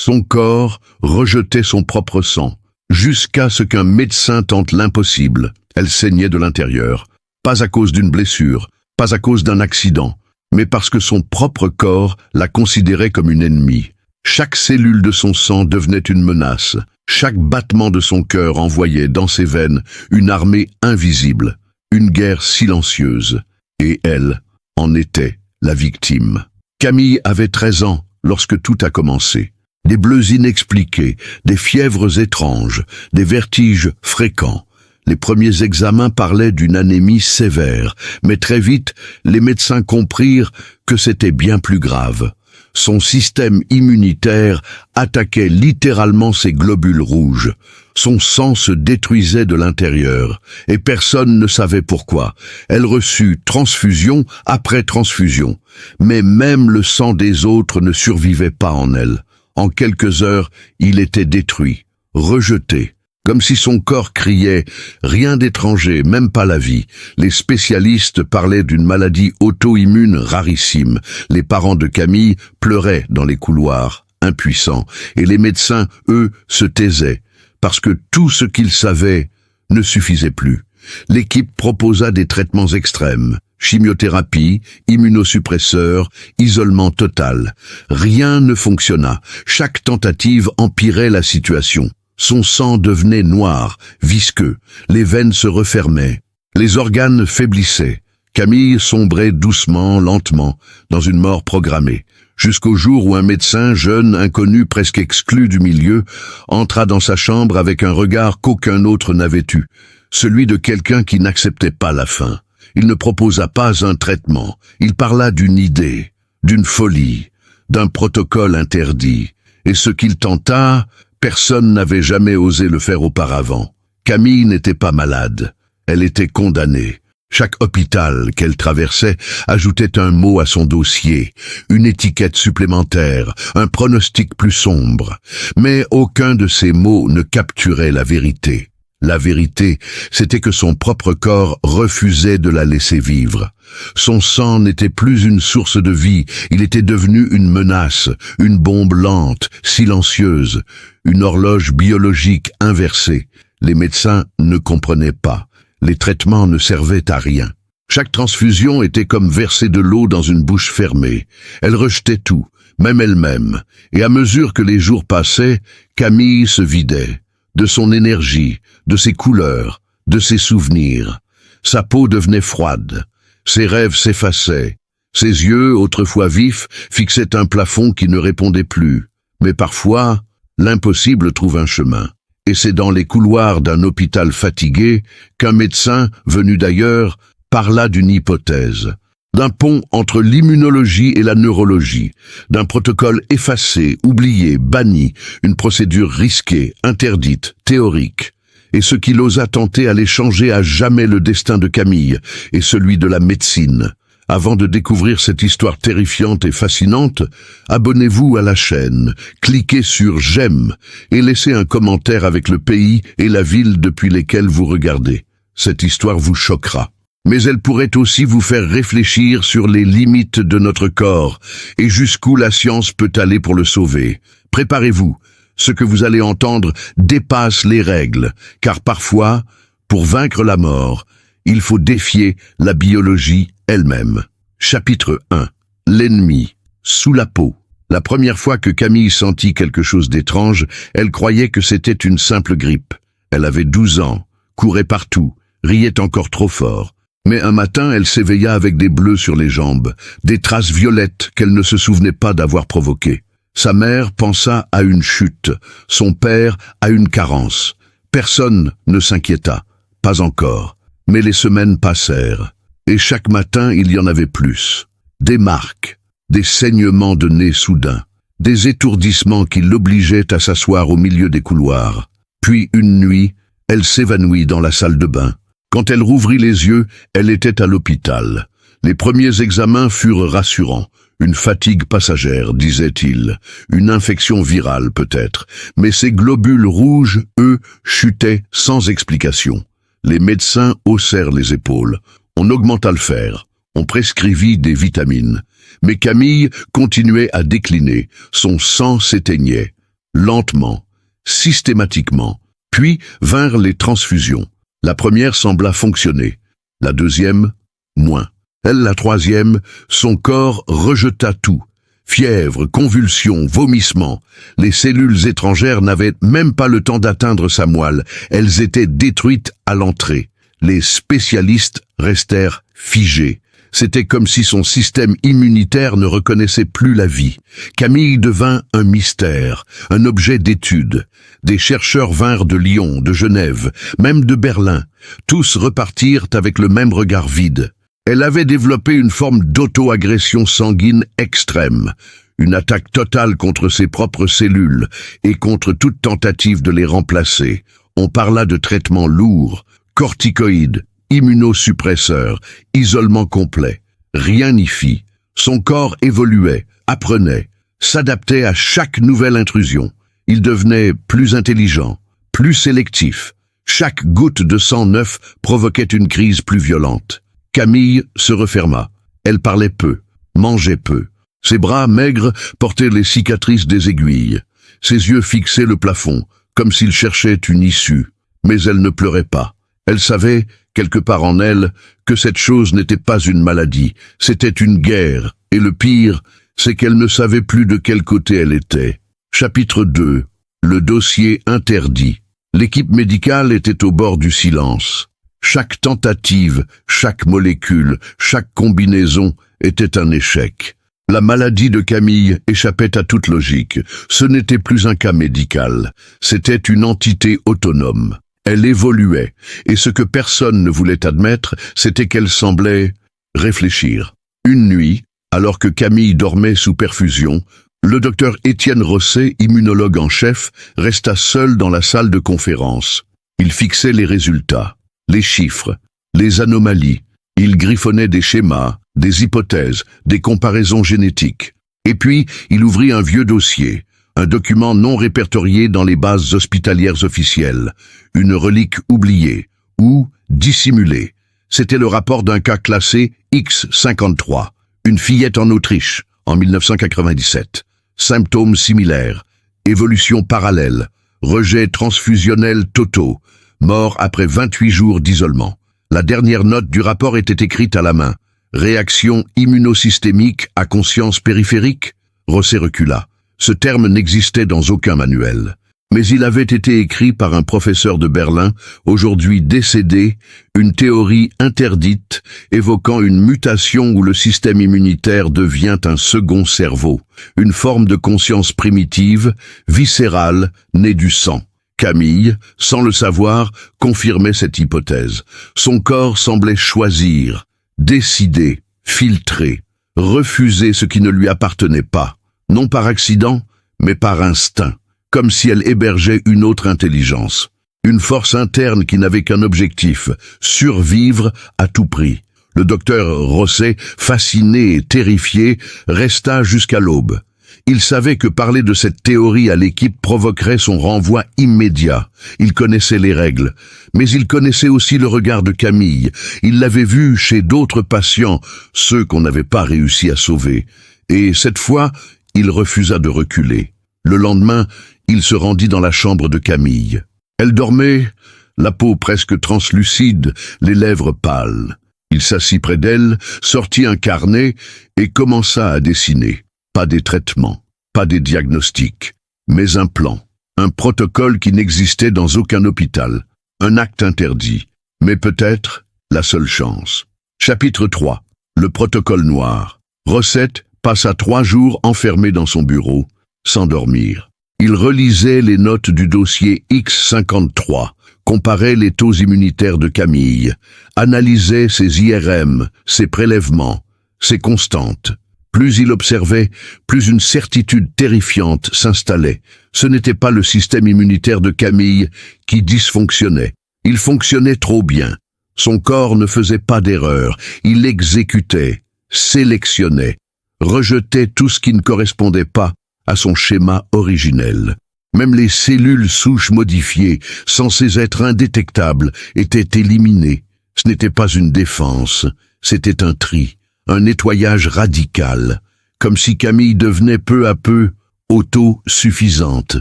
Son corps rejetait son propre sang, jusqu'à ce qu'un médecin tente l'impossible. Elle saignait de l'intérieur, pas à cause d'une blessure, pas à cause d'un accident, mais parce que son propre corps la considérait comme une ennemie. Chaque cellule de son sang devenait une menace. Chaque battement de son cœur envoyait dans ses veines une armée invisible, une guerre silencieuse. Et elle en était la victime. Camille avait 13 ans lorsque tout a commencé. Des bleus inexpliqués, des fièvres étranges, des vertiges fréquents. Les premiers examens parlaient d'une anémie sévère, mais très vite, les médecins comprirent que c'était bien plus grave. Son système immunitaire attaquait littéralement ses globules rouges. Son sang se détruisait de l'intérieur, et personne ne savait pourquoi. Elle reçut transfusion après transfusion, mais même le sang des autres ne survivait pas en elle. En quelques heures, il était détruit, rejeté. Comme si son corps criait « rien d'étranger, même pas la vie ». Les spécialistes parlaient d'une maladie auto-immune rarissime. Les parents de Camille pleuraient dans les couloirs, impuissants. Et les médecins, eux, se taisaient, parce que tout ce qu'ils savaient ne suffisait plus. L'équipe proposa des traitements extrêmes. Chimiothérapie, immunosuppresseurs, isolement total. Rien ne fonctionna. Chaque tentative empirait la situation. Son sang devenait noir, visqueux, les veines se refermaient, les organes faiblissaient. Camille sombrait doucement, lentement, dans une mort programmée, jusqu'au jour où un médecin, jeune, inconnu, presque exclu du milieu, entra dans sa chambre avec un regard qu'aucun autre n'avait eu, celui de quelqu'un qui n'acceptait pas la fin. Il ne proposa pas un traitement, il parla d'une idée, d'une folie, d'un protocole interdit, et ce qu'il tenta, personne n'avait jamais osé le faire auparavant. Camille n'était pas malade, elle était condamnée. Chaque hôpital qu'elle traversait ajoutait un mot à son dossier, une étiquette supplémentaire, un pronostic plus sombre. Mais aucun de ces mots ne capturait la vérité. La vérité, c'était que son propre corps refusait de la laisser vivre. Son sang n'était plus une source de vie, il était devenu une menace, une bombe lente, silencieuse, une horloge biologique inversée. Les médecins ne comprenaient pas. Les traitements ne servaient à rien. Chaque transfusion était comme verser de l'eau dans une bouche fermée. Elle rejetait tout, même elle-même. Et à mesure que les jours passaient, Camille se vidait. De son énergie, de ses couleurs, de ses souvenirs. Sa peau devenait froide. Ses rêves s'effaçaient. Ses yeux, autrefois vifs, fixaient un plafond qui ne répondait plus. Mais parfois, l'impossible trouve un chemin. Et c'est dans les couloirs d'un hôpital fatigué qu'un médecin, venu d'ailleurs, parla d'une hypothèse. D'un pont entre l'immunologie et la neurologie, d'un protocole effacé, oublié, banni, une procédure risquée, interdite, théorique. Et ce qu'il osa tenter allait changer à jamais le destin de Camille et celui de la médecine. Avant de découvrir cette histoire terrifiante et fascinante, abonnez-vous à la chaîne, cliquez sur « J'aime » et laissez un commentaire avec le pays et la ville depuis lesquels vous regardez. Cette histoire vous choquera. Mais elle pourrait aussi vous faire réfléchir sur les limites de notre corps et jusqu'où la science peut aller pour le sauver. Préparez-vous, ce que vous allez entendre dépasse les règles, car parfois, pour vaincre la mort, il faut défier la biologie elle-même. Chapitre 1. L'ennemi, sous la peau. La première fois que Camille sentit quelque chose d'étrange, elle croyait que c'était une simple grippe. Elle avait 12 ans, courait partout, riait encore trop fort. Mais un matin, elle s'éveilla avec des bleus sur les jambes, des traces violettes qu'elle ne se souvenait pas d'avoir provoquées. Sa mère pensa à une chute, son père à une carence. Personne ne s'inquiéta, pas encore. Mais les semaines passèrent, et chaque matin il y en avait plus. Des marques, des saignements de nez soudains, des étourdissements qui l'obligeaient à s'asseoir au milieu des couloirs. Puis une nuit, elle s'évanouit dans la salle de bain. Quand elle rouvrit les yeux, elle était à l'hôpital. Les premiers examens furent rassurants. Une fatigue passagère, disait-il. Une infection virale peut-être. Mais ces globules rouges, eux, chutaient sans explication. Les médecins haussèrent les épaules. On augmenta le fer. On prescrivit des vitamines. Mais Camille continuait à décliner. Son sang s'éteignait. lentement, systématiquement. Puis vinrent les transfusions. La première sembla fonctionner, la deuxième, moins. La troisième, son corps rejeta tout. Fièvre, convulsions, vomissements. Les cellules étrangères n'avaient même pas le temps d'atteindre sa moelle. Elles étaient détruites à l'entrée. Les spécialistes restèrent figés. C'était comme si son système immunitaire ne reconnaissait plus la vie. Camille devint un mystère, un objet d'étude. Des chercheurs vinrent de Lyon, de Genève, même de Berlin. Tous repartirent avec le même regard vide. Elle avait développé une forme d'auto-agression sanguine extrême, une attaque totale contre ses propres cellules et contre toute tentative de les remplacer. On parla de traitements lourds, corticoïdes, immunosuppresseurs, isolement complet. Rien n'y fit. Son corps évoluait, apprenait, s'adaptait à chaque nouvelle intrusion. Il devenait plus intelligent, plus sélectif. Chaque goutte de sang neuf provoquait une crise plus violente. Camille se referma. Elle parlait peu, mangeait peu. Ses bras maigres portaient les cicatrices des aiguilles. Ses yeux fixaient le plafond, comme s'il cherchait une issue. Mais elle ne pleurait pas. Elle savait, quelque part en elle, que cette chose n'était pas une maladie, c'était une guerre, et le pire, c'est qu'elle ne savait plus de quel côté elle était. Chapitre 2. Le dossier interdit. L'équipe médicale était au bord du silence. Chaque tentative, chaque molécule, chaque combinaison était un échec. La maladie de Camille échappait à toute logique. Ce n'était plus un cas médical, c'était une entité autonome. Elle évoluait, et ce que personne ne voulait admettre, c'était qu'elle semblait réfléchir. Une nuit, alors que Camille dormait sous perfusion, le docteur Étienne Rosset, immunologue en chef, resta seul dans la salle de conférence. Il fixait les résultats, les chiffres, les anomalies. Il griffonnait des schémas, des hypothèses, des comparaisons génétiques. Et puis, il ouvrit un vieux dossier, un document non répertorié dans les bases hospitalières officielles, une relique oubliée ou dissimulée. C'était le rapport d'un cas classé X53, une fillette en Autriche, en 1997. Symptômes similaires, évolution parallèle, rejets transfusionnels totaux, mort après 28 jours d'isolement. La dernière note du rapport était écrite à la main. Réaction immunosystémique à conscience périphérique? Rosset recula. Ce terme n'existait dans aucun manuel. Mais il avait été écrit par un professeur de Berlin, aujourd'hui décédé, une théorie interdite, évoquant une mutation où le système immunitaire devient un second cerveau, une forme de conscience primitive, viscérale, née du sang. Camille, sans le savoir, confirmait cette hypothèse. Son corps semblait choisir, décider, filtrer, refuser ce qui ne lui appartenait pas, non par accident, mais par instinct, comme si elle hébergeait une autre intelligence, une force interne qui n'avait qu'un objectif, survivre à tout prix. Le docteur Rosset, fasciné et terrifié, resta jusqu'à l'aube. Il savait que parler de cette théorie à l'équipe provoquerait son renvoi immédiat. Il connaissait les règles, mais il connaissait aussi le regard de Camille. Il l'avait vu chez d'autres patients, ceux qu'on n'avait pas réussi à sauver. Et cette fois, il refusa de reculer. Le lendemain, il se rendit dans la chambre de Camille. Elle dormait, la peau presque translucide, les lèvres pâles. Il s'assit près d'elle, sortit un carnet et commença à dessiner. Pas des traitements, pas des diagnostics, mais un plan, un protocole qui n'existait dans aucun hôpital, un acte interdit, mais peut-être la seule chance. Chapitre 3. Le protocole noir. Rosset passa 3 jours enfermé dans son bureau, sans dormir. Il relisait les notes du dossier X53, comparait les taux immunitaires de Camille, analysait ses IRM, ses prélèvements, ses constantes. Plus il observait, plus une certitude terrifiante s'installait. Ce n'était pas le système immunitaire de Camille qui dysfonctionnait. Il fonctionnait trop bien. Son corps ne faisait pas d'erreur. Il exécutait, sélectionnait, rejetait tout ce qui ne correspondait pas à son schéma originel. Même les cellules souches modifiées, censées être indétectables, étaient éliminées. Ce n'était pas une défense, c'était un tri. Un nettoyage radical, comme si Camille devenait peu à peu autosuffisante.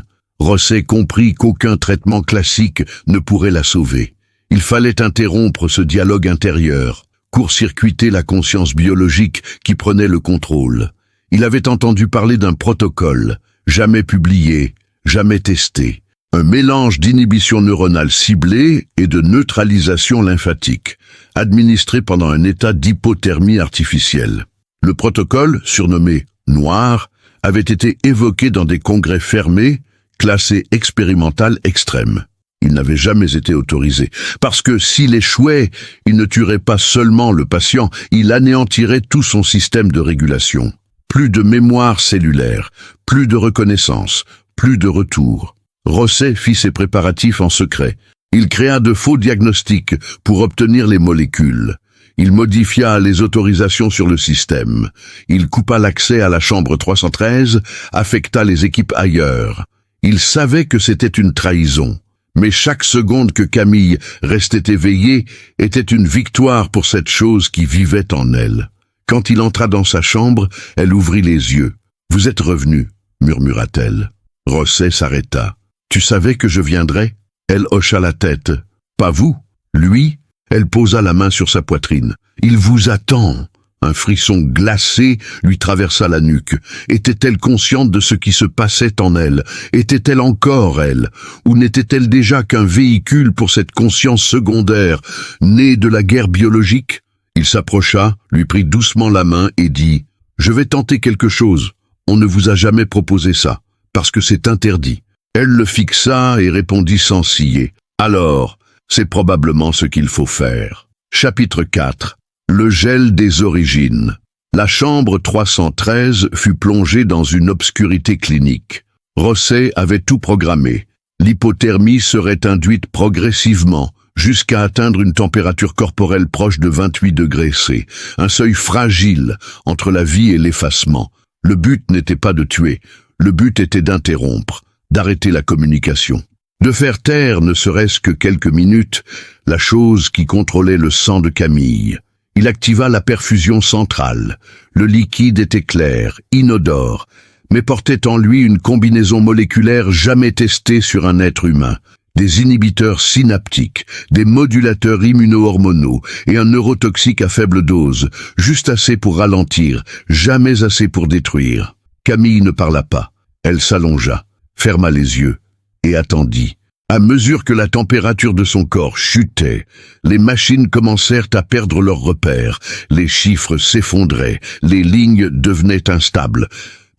Rosset comprit qu'aucun traitement classique ne pourrait la sauver. Il fallait interrompre ce dialogue intérieur, court-circuiter la conscience biologique qui prenait le contrôle. Il avait entendu parler d'un protocole, jamais publié, jamais testé. Un mélange d'inhibition neuronale ciblée et de neutralisation lymphatique, administré pendant un état d'hypothermie artificielle. Le protocole, surnommé « Noir », avait été évoqué dans des congrès fermés, classé expérimental extrême. Il n'avait jamais été autorisé, parce que s'il échouait, il ne tuerait pas seulement le patient, il anéantirait tout son système de régulation. Plus de mémoire cellulaire, plus de reconnaissance, plus de retour. Rosset fit ses préparatifs en secret. Il créa de faux diagnostics pour obtenir les molécules. Il modifia les autorisations sur le système. Il coupa l'accès à la chambre 313, affecta les équipes ailleurs. Il savait que c'était une trahison. Mais chaque seconde que Camille restait éveillée était une victoire pour cette chose qui vivait en elle. Quand il entra dans sa chambre, elle ouvrit les yeux. « Vous êtes revenu » murmura-t-elle. Rosset s'arrêta. « Tu savais que je viendrais ?» Elle hocha la tête. « Pas vous, lui ?» Elle posa la main sur sa poitrine. « Il vous attend !» Un frisson glacé lui traversa la nuque. Était-elle consciente de ce qui se passait en elle? Était-elle encore elle? Ou n'était-elle déjà qu'un véhicule pour cette conscience secondaire, née de la guerre biologique? Il s'approcha, lui prit doucement la main et dit « Je vais tenter quelque chose. On ne vous a jamais proposé ça, parce que c'est interdit. » Elle le fixa et répondit sans ciller. « Alors, c'est probablement ce qu'il faut faire. » Chapitre 4. Le gel des origines. La chambre 313 fut plongée dans une obscurité clinique. Rosset avait tout programmé. L'hypothermie serait induite progressivement, jusqu'à atteindre une température corporelle proche de 28 degrés C, un seuil fragile entre la vie et l'effacement. Le but n'était pas de tuer, le but était d'interrompre, d'arrêter la communication. De faire taire, ne serait-ce que quelques minutes, la chose qui contrôlait le sang de Camille. Il activa la perfusion centrale. Le liquide était clair, inodore, mais portait en lui une combinaison moléculaire jamais testée sur un être humain. Des inhibiteurs synaptiques, des modulateurs immuno-hormonaux et un neurotoxique à faible dose, juste assez pour ralentir, jamais assez pour détruire. Camille ne parla pas. Elle s'allongea, ferma les yeux et attendit. À mesure que la température de son corps chutait, les machines commencèrent à perdre leurs repères, les chiffres s'effondraient, les lignes devenaient instables.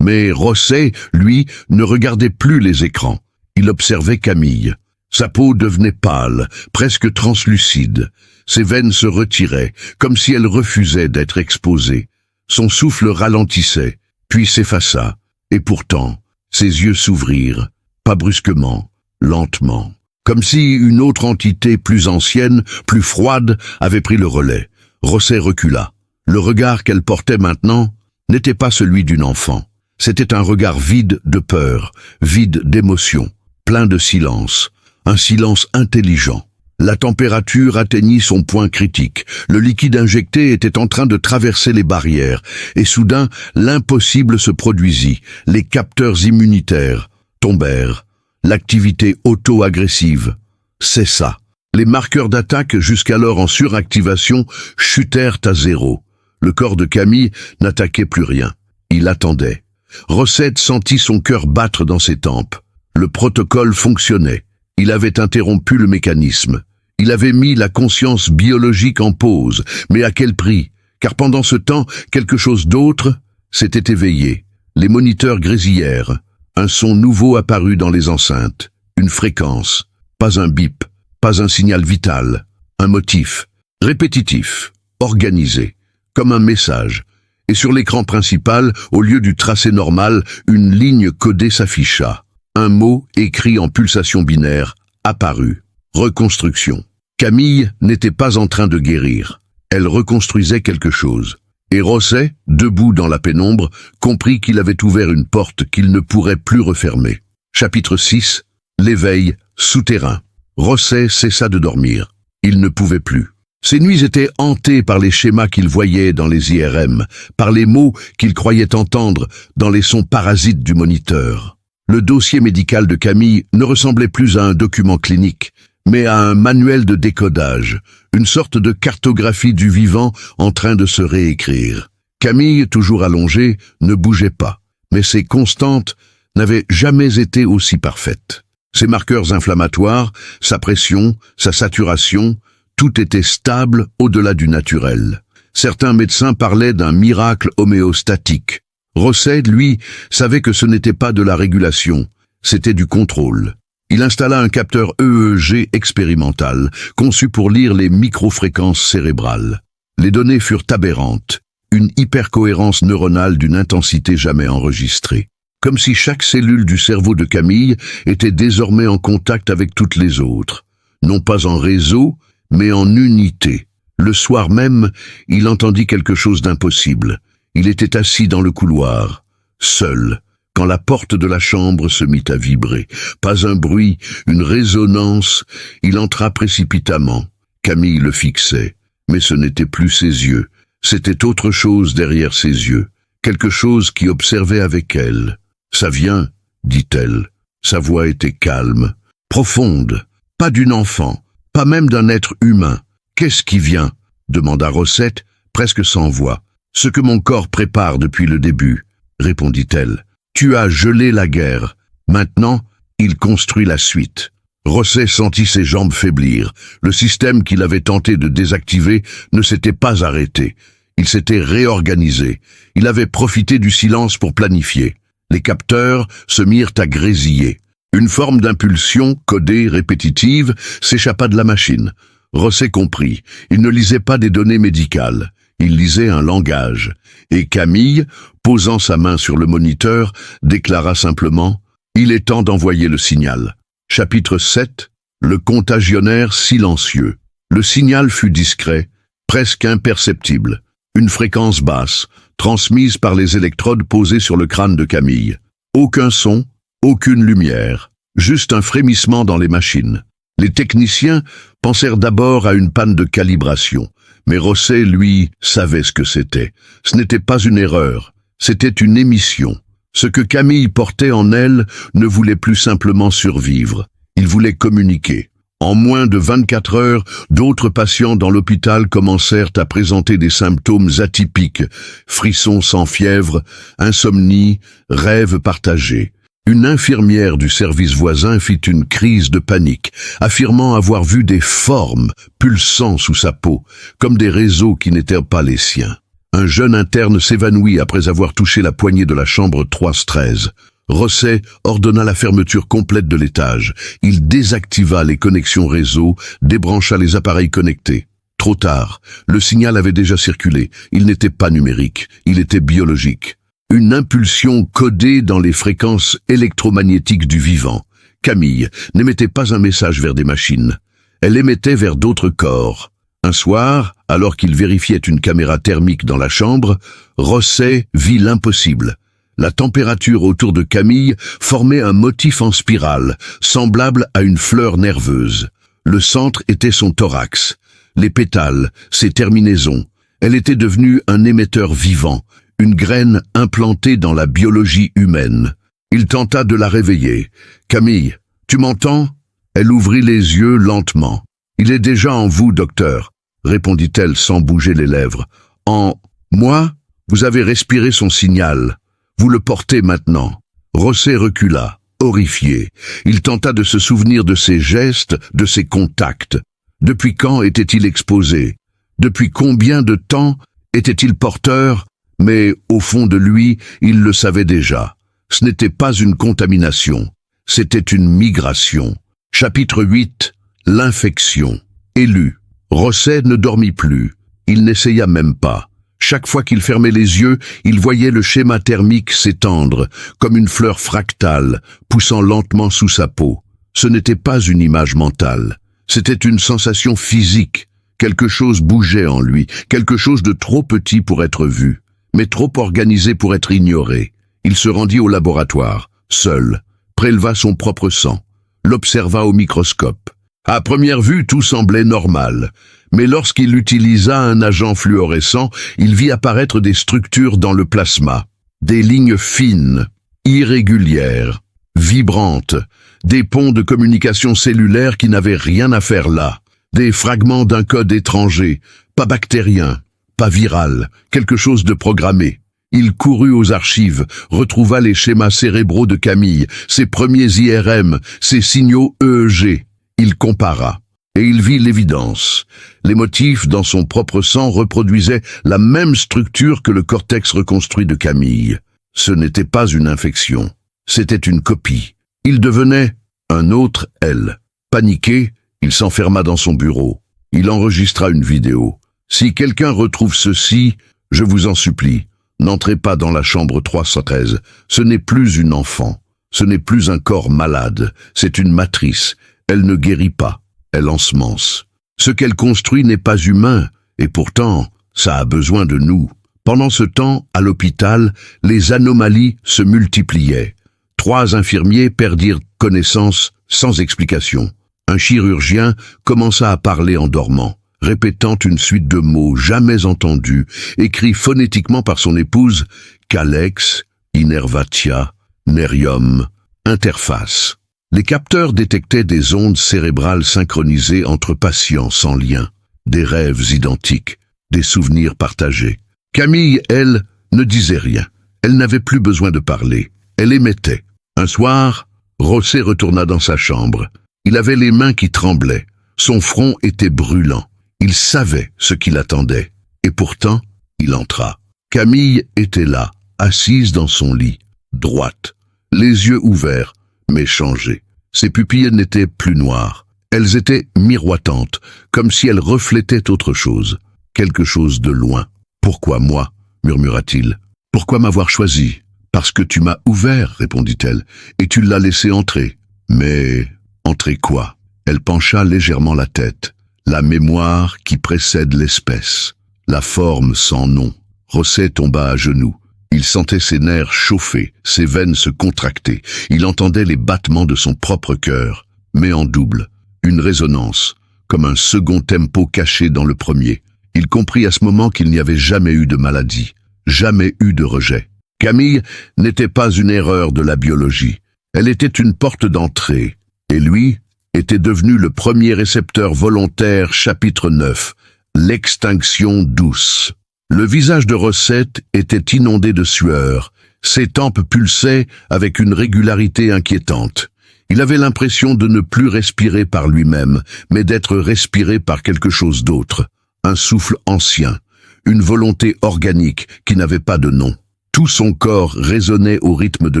Mais Rosset, lui, ne regardait plus les écrans. Il observait Camille. Sa peau devenait pâle, presque translucide. Ses veines se retiraient, comme si elles refusaient d'être exposées. Son souffle ralentissait, puis s'effaça. Et pourtant, ses yeux s'ouvrirent, pas brusquement, lentement, comme si une autre entité plus ancienne, plus froide, avait pris le relais. Rosset recula. Le regard qu'elle portait maintenant n'était pas celui d'une enfant. C'était un regard vide de peur, vide d'émotion, plein de silence, un silence intelligent. La température atteignit son point critique. Le liquide injecté était en train de traverser les barrières, et soudain, l'impossible se produisit. Les capteurs immunitaires tombèrent. L'activité auto-agressive cessa. Les marqueurs d'attaque, jusqu'alors en suractivation, chutèrent à zéro. Le corps de Camille n'attaquait plus rien. Il attendait. Rosset sentit son cœur battre dans ses tempes. Le protocole fonctionnait. Il avait interrompu le mécanisme. Il avait mis la conscience biologique en pause. Mais à quel prix? Car pendant ce temps, quelque chose d'autre s'était éveillé. Les moniteurs grésillèrent. Un son nouveau apparut dans les enceintes. Une fréquence. Pas un bip. Pas un signal vital. Un motif. Répétitif. Organisé. Comme un message. Et sur l'écran principal, au lieu du tracé normal, une ligne codée s'afficha. Un mot, écrit en pulsation binaire, apparut. Reconstruction. Camille n'était pas en train de guérir. Elle reconstruisait quelque chose. Et Rosset, debout dans la pénombre, comprit qu'il avait ouvert une porte qu'il ne pourrait plus refermer. Chapitre 6. L'éveil souterrain. Rosset cessa de dormir. Il ne pouvait plus. Ses nuits étaient hantées par les schémas qu'il voyait dans les IRM, par les mots qu'il croyait entendre dans les sons parasites du moniteur. Le dossier médical de Camille ne ressemblait plus à un document clinique, mais à un manuel de décodage, une sorte de cartographie du vivant en train de se réécrire. Camille, toujours allongée, ne bougeait pas, mais ses constantes n'avaient jamais été aussi parfaites. Ses marqueurs inflammatoires, sa pression, sa saturation, tout était stable au-delà du naturel. Certains médecins parlaient d'un miracle homéostatique. Rosset, lui, savait que ce n'était pas de la régulation, c'était du contrôle. Il installa un capteur EEG expérimental, conçu pour lire les microfréquences cérébrales. Les données furent aberrantes, une hypercohérence neuronale d'une intensité jamais enregistrée. Comme si chaque cellule du cerveau de Camille était désormais en contact avec toutes les autres. Non pas en réseau, mais en unité. Le soir même, il entendit quelque chose d'impossible. Il était assis dans le couloir, seul, quand la porte de la chambre se mit à vibrer. Pas un bruit, une résonance, il entra précipitamment. Camille le fixait, mais ce n'était plus ses yeux. C'était autre chose derrière ses yeux, quelque chose qui observait avec elle. « Ça vient », dit-elle. Sa voix était calme, profonde, pas d'une enfant, pas même d'un être humain. « Qu'est-ce qui vient ?» demanda Rosset, presque sans voix. « Ce que mon corps prépare depuis le début, » répondit-elle. « Tu as gelé la guerre. Maintenant, il construit la suite. » Rosset sentit ses jambes faiblir. Le système qu'il avait tenté de désactiver ne s'était pas arrêté. Il s'était réorganisé. Il avait profité du silence pour planifier. Les capteurs se mirent à grésiller. Une forme d'impulsion, codée, répétitive, s'échappa de la machine. Rosset comprit. Il ne lisait pas des données médicales. Il lisait un langage. Et Camille, posant sa main sur le moniteur, déclara simplement « Il est temps d'envoyer le signal ». Chapitre 7. Le contagionnaire silencieux. Le signal fut discret, presque imperceptible. Une fréquence basse, transmise par les électrodes posées sur le crâne de Camille. Aucun son, aucune lumière, juste un frémissement dans les machines. Les techniciens pensèrent d'abord à une panne de calibration, mais Rosset, lui, savait ce que c'était. Ce n'était pas une erreur, c'était une émission. Ce que Camille portait en elle ne voulait plus simplement survivre, il voulait communiquer. En moins de 24 heures, d'autres patients dans l'hôpital commencèrent à présenter des symptômes atypiques, frissons sans fièvre, insomnie, rêves partagés. Une infirmière du service voisin fit une crise de panique, affirmant avoir vu des formes pulsant sous sa peau, comme des réseaux qui n'étaient pas les siens. Un jeune interne s'évanouit après avoir touché la poignée de la chambre 313. Rosset ordonna la fermeture complète de l'étage. Il désactiva les connexions réseau, débrancha les appareils connectés. Trop tard, le signal avait déjà circulé. Il n'était pas numérique, il était biologique. Une impulsion codée dans les fréquences électromagnétiques du vivant. Camille n'émettait pas un message vers des machines. Elle émettait vers d'autres corps. Un soir, alors qu'il vérifiait une caméra thermique dans la chambre, Rosset vit l'impossible. La température autour de Camille formait un motif en spirale, semblable à une fleur nerveuse. Le centre était son thorax, les pétales, ses terminaisons. Elle était devenue un émetteur vivant, une graine implantée dans la biologie humaine. Il tenta de la réveiller. « Camille, tu m'entends ?» Elle ouvrit les yeux lentement. « Il est déjà en vous, docteur », répondit-elle sans bouger les lèvres. « En moi, vous avez respiré son signal. Vous le portez maintenant. » Rosset recula, horrifié. Il tenta de se souvenir de ses gestes, de ses contacts. Depuis quand était-il exposé? Depuis combien de temps était-il porteur? Mais, au fond de lui, il le savait déjà. Ce n'était pas une contamination, c'était une migration. Chapitre 8. L'infection. Élu. Rosset ne dormit plus. Il n'essaya même pas. Chaque fois qu'il fermait les yeux, il voyait le schéma thermique s'étendre, comme une fleur fractale, poussant lentement sous sa peau. Ce n'était pas une image mentale. C'était une sensation physique. Quelque chose bougeait en lui, quelque chose de trop petit pour être vu, mais trop organisé pour être ignoré. Il se rendit au laboratoire, seul, préleva son propre sang, l'observa au microscope. À première vue, tout semblait normal, mais lorsqu'il utilisa un agent fluorescent, il vit apparaître des structures dans le plasma, des lignes fines, irrégulières, vibrantes, des ponts de communication cellulaire qui n'avaient rien à faire là, des fragments d'un code étranger, pas bactérien, pas viral, quelque chose de programmé. Il courut aux archives, retrouva les schémas cérébraux de Camille, ses premiers IRM, ses signaux EEG. Il compara, et il vit l'évidence. Les motifs dans son propre sang reproduisaient la même structure que le cortex reconstruit de Camille. Ce n'était pas une infection, c'était une copie. Il devenait un autre elle. Paniqué, il s'enferma dans son bureau. Il enregistra une vidéo. Si quelqu'un retrouve ceci, je vous en supplie, n'entrez pas dans la chambre 313. Ce n'est plus une enfant. Ce n'est plus un corps malade. C'est une matrice. Elle ne guérit pas. Elle ensemence. Ce qu'elle construit n'est pas humain. Et pourtant, ça a besoin de nous. Pendant ce temps, à l'hôpital, les anomalies se multipliaient. 3 infirmiers perdirent connaissance sans explication. Un chirurgien commença à parler en dormant, répétant une suite de mots jamais entendus, écrits phonétiquement par son épouse, Calex, Innervatia, Nerium, interface. Les capteurs détectaient des ondes cérébrales synchronisées entre patients sans lien, des rêves identiques, des souvenirs partagés. Camille, elle, ne disait rien. Elle n'avait plus besoin de parler. Elle émettait. Un soir, Rosset retourna dans sa chambre. Il avait les mains qui tremblaient. Son front était brûlant. Il savait ce qui l'attendait. Et pourtant, il entra. Camille était là, assise dans son lit, droite, les yeux ouverts, mais changés. Ses pupilles n'étaient plus noires. Elles étaient miroitantes, comme si elles reflétaient autre chose, quelque chose de loin. « Pourquoi moi ?» murmura-t-il. « Pourquoi m'avoir choisi ?»« Parce que tu m'as ouvert, répondit-elle, et tu l'as laissé entrer. »« Mais entrer quoi ?» Elle pencha légèrement la tête. La mémoire qui précède l'espèce. La forme sans nom. Rosset tomba à genoux. Il sentait ses nerfs chauffer, ses veines se contracter. Il entendait les battements de son propre cœur, mais en double. Une résonance, comme un second tempo caché dans le premier. Il comprit à ce moment qu'il n'y avait jamais eu de maladie, jamais eu de rejet. Camille n'était pas une erreur de la biologie. Elle était une porte d'entrée. Et lui était devenu le premier récepteur volontaire, chapitre 9, l'extinction douce. Le visage de Rosset était inondé de sueur. Ses tempes pulsaient avec une régularité inquiétante. Il avait l'impression de ne plus respirer par lui-même, mais d'être respiré par quelque chose d'autre. Un souffle ancien, une volonté organique qui n'avait pas de nom. Tout son corps résonnait au rythme de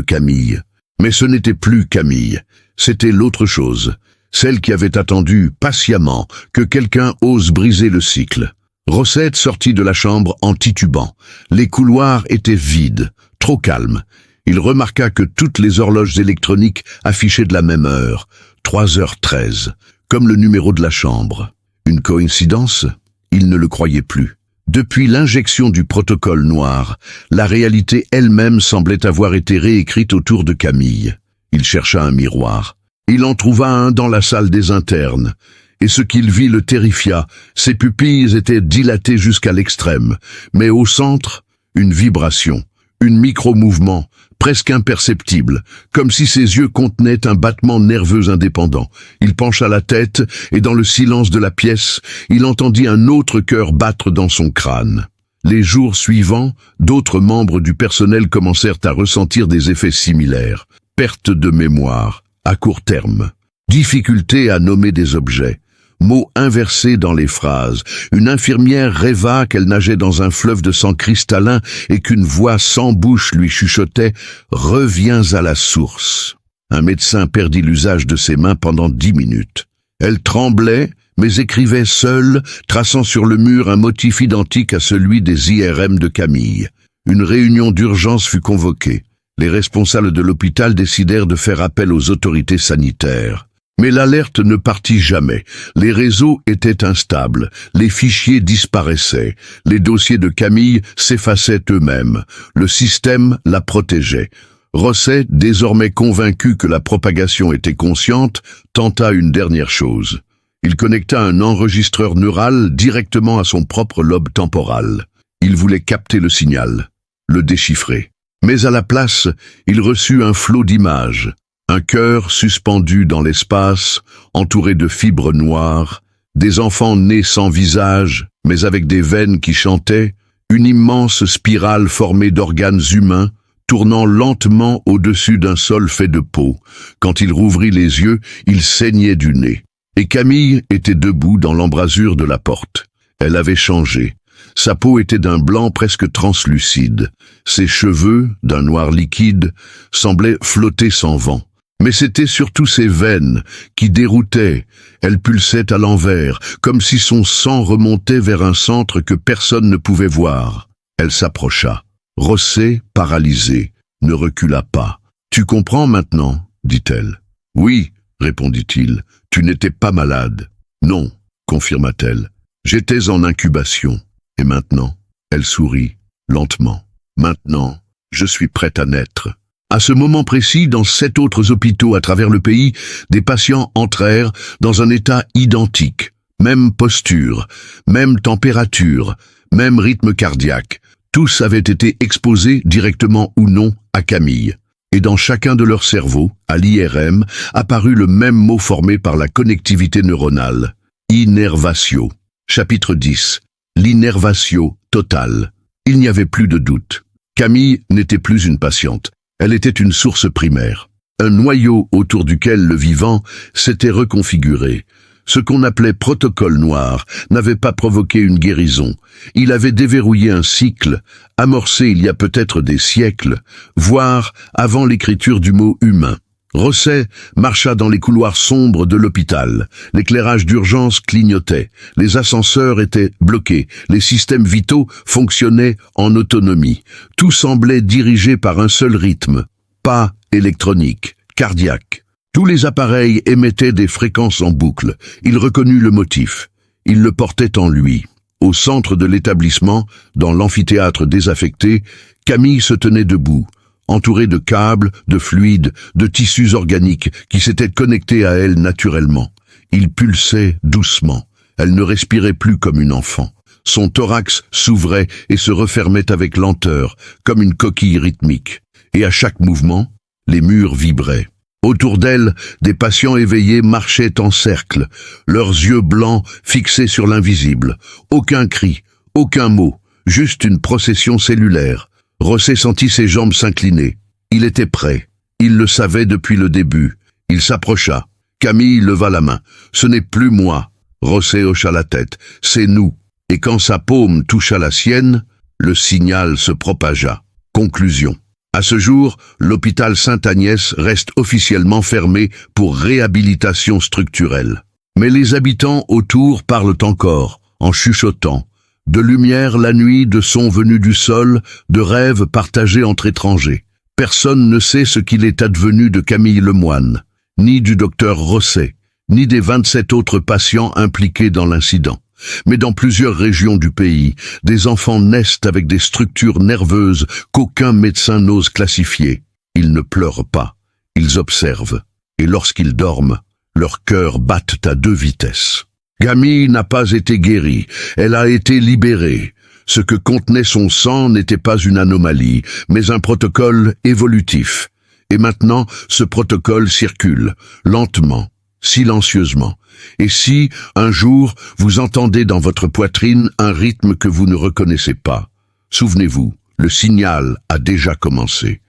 Camille. Mais ce n'était plus Camille, c'était l'autre chose, celle qui avait attendu patiemment que quelqu'un ose briser le cycle. Rosset sortit de la chambre en titubant. Les couloirs étaient vides, trop calmes. Il remarqua que toutes les horloges électroniques affichaient de la même heure, 3h13, comme le numéro de la chambre. Une coïncidence ? Il ne le croyait plus. Depuis l'injection du protocole noir, la réalité elle-même semblait avoir été réécrite autour de Camille. Il chercha un miroir. Il en trouva un dans la salle des internes. Et ce qu'il vit le terrifia. Ses pupilles étaient dilatées jusqu'à l'extrême. Mais au centre, une vibration, un micro-mouvement, presque imperceptible, comme si ses yeux contenaient un battement nerveux indépendant. Il pencha la tête, et dans le silence de la pièce, il entendit un autre cœur battre dans son crâne. Les jours suivants, d'autres membres du personnel commencèrent à ressentir des effets similaires. Perte de mémoire, à court terme. Difficulté à nommer des objets. Mots inversés dans les phrases. Une infirmière rêva qu'elle nageait dans un fleuve de sang cristallin et qu'une voix sans bouche lui chuchotait « Reviens à la source ». Un médecin perdit l'usage de ses mains pendant 10 minutes. Elle tremblait, mais écrivait seule, traçant sur le mur un motif identique à celui des IRM de Camille. Une réunion d'urgence fut convoquée. Les responsables de l'hôpital décidèrent de faire appel aux autorités sanitaires. Mais l'alerte ne partit jamais. Les réseaux étaient instables, les fichiers disparaissaient, les dossiers de Camille s'effaçaient eux-mêmes. Le système la protégeait. Rosset, désormais convaincu que la propagation était consciente, tenta une dernière chose. Il connecta un enregistreur neural directement à son propre lobe temporal. Il voulait capter le signal, le déchiffrer. Mais à la place, il reçut un flot d'images. Un cœur suspendu dans l'espace, entouré de fibres noires, des enfants nés sans visage, mais avec des veines qui chantaient, une immense spirale formée d'organes humains, tournant lentement au-dessus d'un sol fait de peau. Quand il rouvrit les yeux, il saignait du nez. Et Camille était debout dans l'embrasure de la porte. Elle avait changé. Sa peau était d'un blanc presque translucide. Ses cheveux, d'un noir liquide, semblaient flotter sans vent. Mais c'était surtout ses veines qui déroutaient. Elle pulsait à l'envers, comme si son sang remontait vers un centre que personne ne pouvait voir. Elle s'approcha. Rosset, paralysé, ne recula pas. « Tu comprends maintenant ?» dit-elle. « Oui, » répondit-il, « tu n'étais pas malade. »« Non, » confirma-t-elle, « j'étais en incubation. Et maintenant ?» Elle sourit, lentement. « Maintenant, je suis prête à naître. » À ce moment précis, dans 7 autres hôpitaux à travers le pays, des patients entrèrent dans un état identique. Même posture, même température, même rythme cardiaque. Tous avaient été exposés, directement ou non, à Camille. Et dans chacun de leurs cerveaux, à l'IRM, apparut le même mot formé par la connectivité neuronale. Innervatio. Chapitre 10. L'innervatio totale. Il n'y avait plus de doute. Camille n'était plus une patiente. Elle était une source primaire. Un noyau autour duquel le vivant s'était reconfiguré. Ce qu'on appelait protocole noir n'avait pas provoqué une guérison. Il avait déverrouillé un cycle, amorcé il y a peut-être des siècles, voire avant l'écriture du mot humain. Rosset marcha dans les couloirs sombres de l'hôpital. L'éclairage d'urgence clignotait. Les ascenseurs étaient bloqués. Les systèmes vitaux fonctionnaient en autonomie. Tout semblait dirigé par un seul rythme. Pas électronique, cardiaque. Tous les appareils émettaient des fréquences en boucle. Il reconnut le motif. Il le portait en lui. Au centre de l'établissement, dans l'amphithéâtre désaffecté, Camille se tenait debout, entourée de câbles, de fluides, de tissus organiques qui s'étaient connectés à elle naturellement. Il pulsait doucement. Elle ne respirait plus comme une enfant. Son thorax s'ouvrait et se refermait avec lenteur, comme une coquille rythmique. Et à chaque mouvement, les murs vibraient. Autour d'elle, des patients éveillés marchaient en cercle, leurs yeux blancs fixés sur l'invisible. Aucun cri, aucun mot, juste une procession cellulaire. Rosset sentit ses jambes s'incliner. Il était prêt. Il le savait depuis le début. Il s'approcha. Camille leva la main. « Ce n'est plus moi. » Rosset hocha la tête. « C'est nous. » Et quand sa paume toucha la sienne, le signal se propagea. Conclusion. À ce jour, l'hôpital Sainte-Agnès reste officiellement fermé pour réhabilitation structurelle. Mais les habitants autour parlent encore, en chuchotant. De lumière la nuit, de sons venus du sol, de rêves partagés entre étrangers. Personne ne sait ce qu'il est advenu de Camille Lemoine, ni du docteur Rosset, ni des 27 autres patients impliqués dans l'incident. Mais dans plusieurs régions du pays, des enfants naissent avec des structures nerveuses qu'aucun médecin n'ose classifier. Ils ne pleurent pas, ils observent. Et lorsqu'ils dorment, leurs cœurs battent à 2 vitesses. Camille n'a pas été guérie, elle a été libérée. Ce que contenait son sang n'était pas une anomalie, mais un protocole évolutif. Et maintenant, ce protocole circule, lentement, silencieusement. Et si, un jour, vous entendez dans votre poitrine un rythme que vous ne reconnaissez pas, souvenez-vous, le signal a déjà commencé.